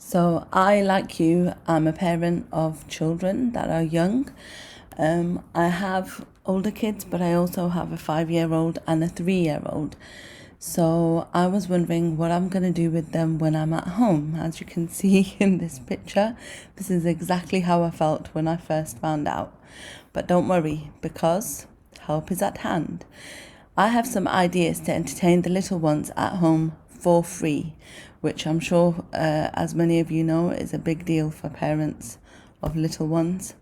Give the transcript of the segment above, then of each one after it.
So I, like you, am a parent of children that are young. I have older kids, but I also have a 5-year-old and a 3-year-old. So I was wondering what I'm going to do with them when I'm at home. As you can see in this picture, this is exactly how I felt when I first found out. But don't worry, because help is at hand. I have some ideas to entertain the little ones at home for free, which I'm sure, as many of you know, is a big deal for parents of little ones.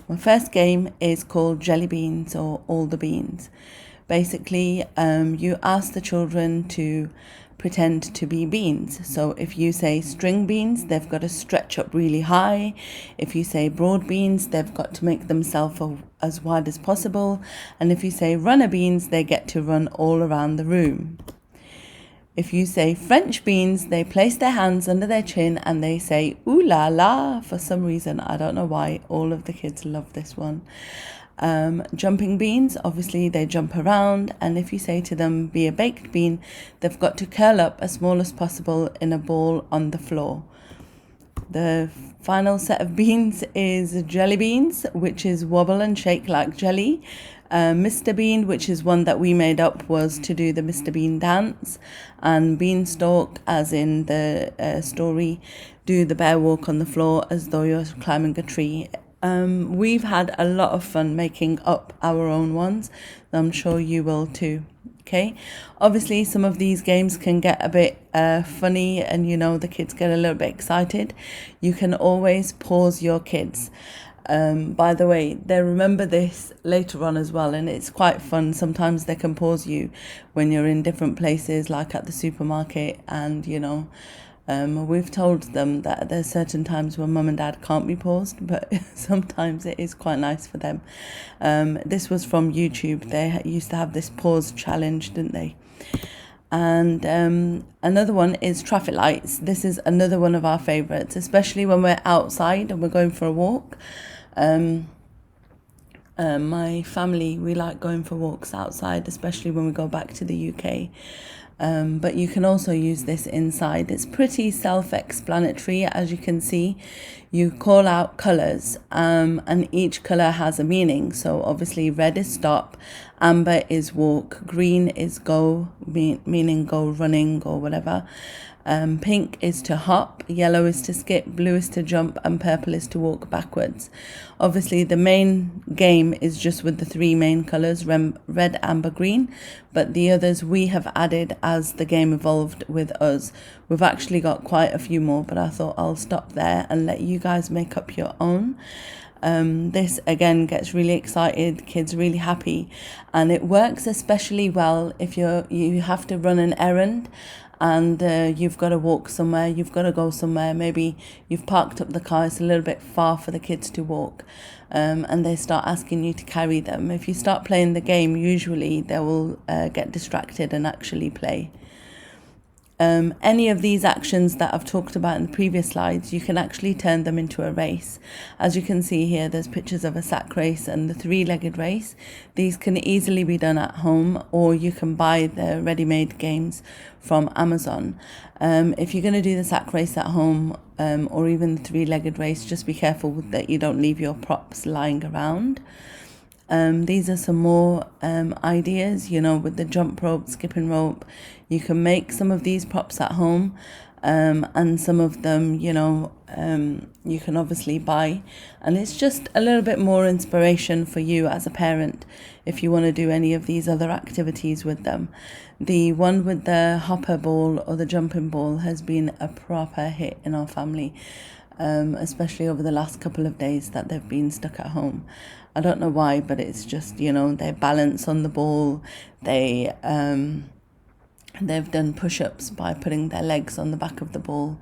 My first game is called Jelly Beans, or All the Beans. Basically, you ask the children to pretend to be beans. So if you say string beans, they've got to stretch up really high. If you say broad beans, they've got to make themselves as wide as possible. And if you say runner beans, they get to run all around the room. If you say French beans, they place their hands under their chin and they say ooh la la. For some reason, I don't know why, all of the kids love this one. Jumping beans, obviously they jump around, and if you say to them be a baked bean, they've got to curl up as small as possible in a ball on the floor. The final set of beans is jelly beans, which is wobble and shake like jelly. Mr. Bean, which is one that we made up, was to do the Mr. Bean dance. And beanstalk, as in the story, do the bear walk on the floor as though you're climbing a tree. We've had a lot of fun making up our own ones. I'm sure you will too. Okay, obviously some of these games can get a bit funny, and the kids get a little bit excited. You can always pause your kids. By the way, they remember this later on as well, and it's quite fun. Sometimes they can pause you when you're in different places, like at the supermarket, and we've told them that there's certain times when mum and dad can't be paused, but sometimes it is quite nice for them. This was from YouTube. They used to have this pause challenge, didn't they? And another one is traffic lights. This is another one of our favorites, especially when we're outside and we're going for a walk. My family, we like going for walks outside, especially when we go back to the UK. But you can also use this inside. It's pretty self-explanatory, as you can see. You call out colours, and each colour has a meaning. So obviously red is stop, amber is walk, green is go, meaning go running or whatever. Pink is to hop, yellow is to skip, blue is to jump, and purple is to walk backwards. Obviously, the main game is just with the 3 main colours, red, amber, green, but the others we have added as the game evolved with us. We've actually got quite a few more, but I thought I'll stop there and let you guys make up your own. This again gets really excited, kids really happy, and it works especially well if you have to run an errand and you've got to walk somewhere, you've got to go somewhere, maybe you've parked up the car, it's a little bit far for the kids to walk, and they start asking you to carry them. If you start playing the game, usually they will get distracted and actually play. Any of these actions that I've talked about in the previous slides, you can actually turn them into a race. As you can see here, there's pictures of a sack race and the 3-legged race. These can easily be done at home, or you can buy the ready-made games from Amazon. If you're going to do the sack race at home, or even the 3-legged race, just be careful that you don't leave your props lying around. These are some more ideas, with the jump rope, skipping rope. You can make some of these props at home, and some of them, you can obviously buy. And it's just a little bit more inspiration for you as a parent if you want to do any of these other activities with them. The one with the hopper ball or the jumping ball has been a proper hit in our family. Especially over the last couple of days that they've been stuck at home. I don't know why, but it's just, they balance on the ball. They've done push-ups by putting their legs on the back of the ball.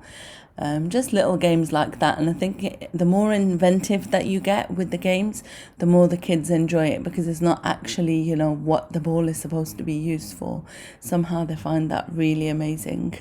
Just little games like that. And I think the more inventive that you get with the games, the more the kids enjoy it, because it's not actually, what the ball is supposed to be used for. Somehow they find that really amazing.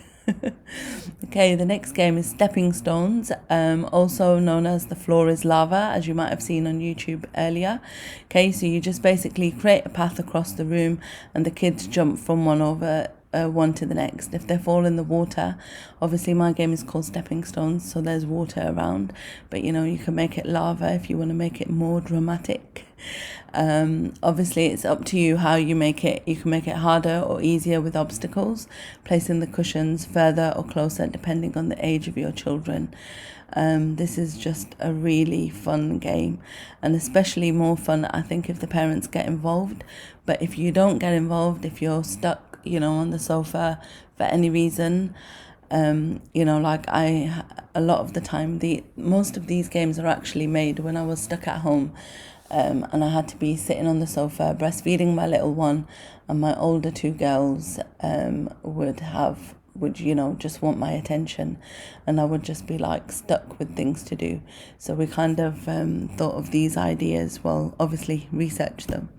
Okay, the next game is Stepping Stones, also known as The Floor is Lava, as you might have seen on YouTube earlier. Okay, so you just basically create a path across the room and the kids jump from one over one to the next. If they fall in the water, obviously my game is called Stepping Stones, so there's water around, but you can make it lava if you want to make it more dramatic. Obviously it's up to you how you make it. You can make it harder or easier with obstacles, placing the cushions further or closer depending on the age of your children. This is just a really fun game, and especially more fun, I think, if the parents get involved. But if you don't get involved, if you're stuck, on the sofa for any reason, like a lot of the time, most of these games are actually made when I was stuck at home, and I had to be sitting on the sofa breastfeeding my little one, and my older two girls would just want my attention, and I would just be like stuck with things to do. So we kind of thought of these ideas, well, obviously researched them.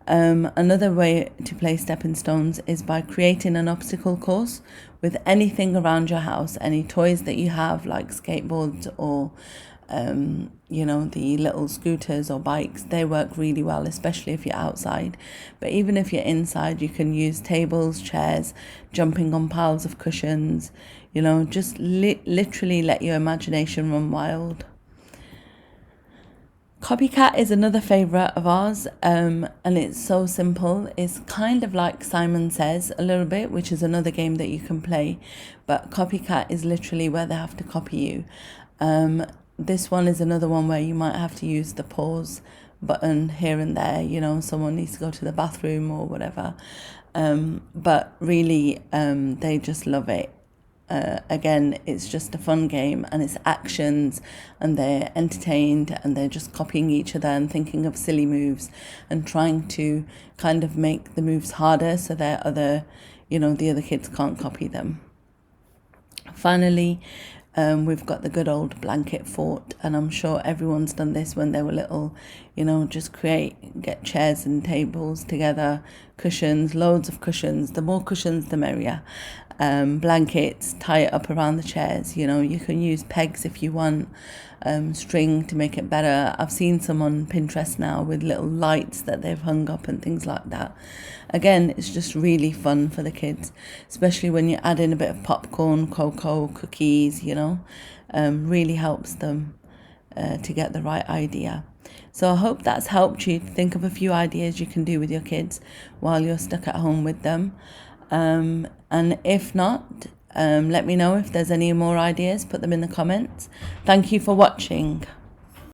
Another way to play stepping stones is by creating an obstacle course with anything around your house, any toys that you have, like skateboards or the little scooters or bikes. They work really well, especially if you're outside. But even if you're inside, you can use tables, chairs, jumping on piles of cushions, just literally let your imagination run wild. Copycat is another favourite of ours, and it's so simple. It's kind of like Simon Says a little bit, which is another game that you can play, but Copycat is literally where they have to copy you. This one is another one where you might have to use the pause button here and there, someone needs to go to the bathroom or whatever. But really, they just love it. Again, it's just a fun game, and it's actions, and they're entertained, and they're just copying each other and thinking of silly moves and trying to kind of make the moves harder so that the other kids can't copy them. Finally, we've got the good old blanket fort, and I'm sure everyone's done this when they were little, just get chairs and tables together, cushions, loads of cushions. The more cushions, the merrier. Blankets, tie it up around the chairs. You can use pegs if you want, string to make it better. I've seen some on Pinterest now with little lights that they've hung up and things like that. Again, it's just really fun for the kids, especially when you add in a bit of popcorn, cocoa, cookies, really helps them to get the right idea. So I hope that's helped you think of a few ideas you can do with your kids while you're stuck at home with them. And if not, let me know if there's any more ideas. Put them in the comments. Thank you for watching.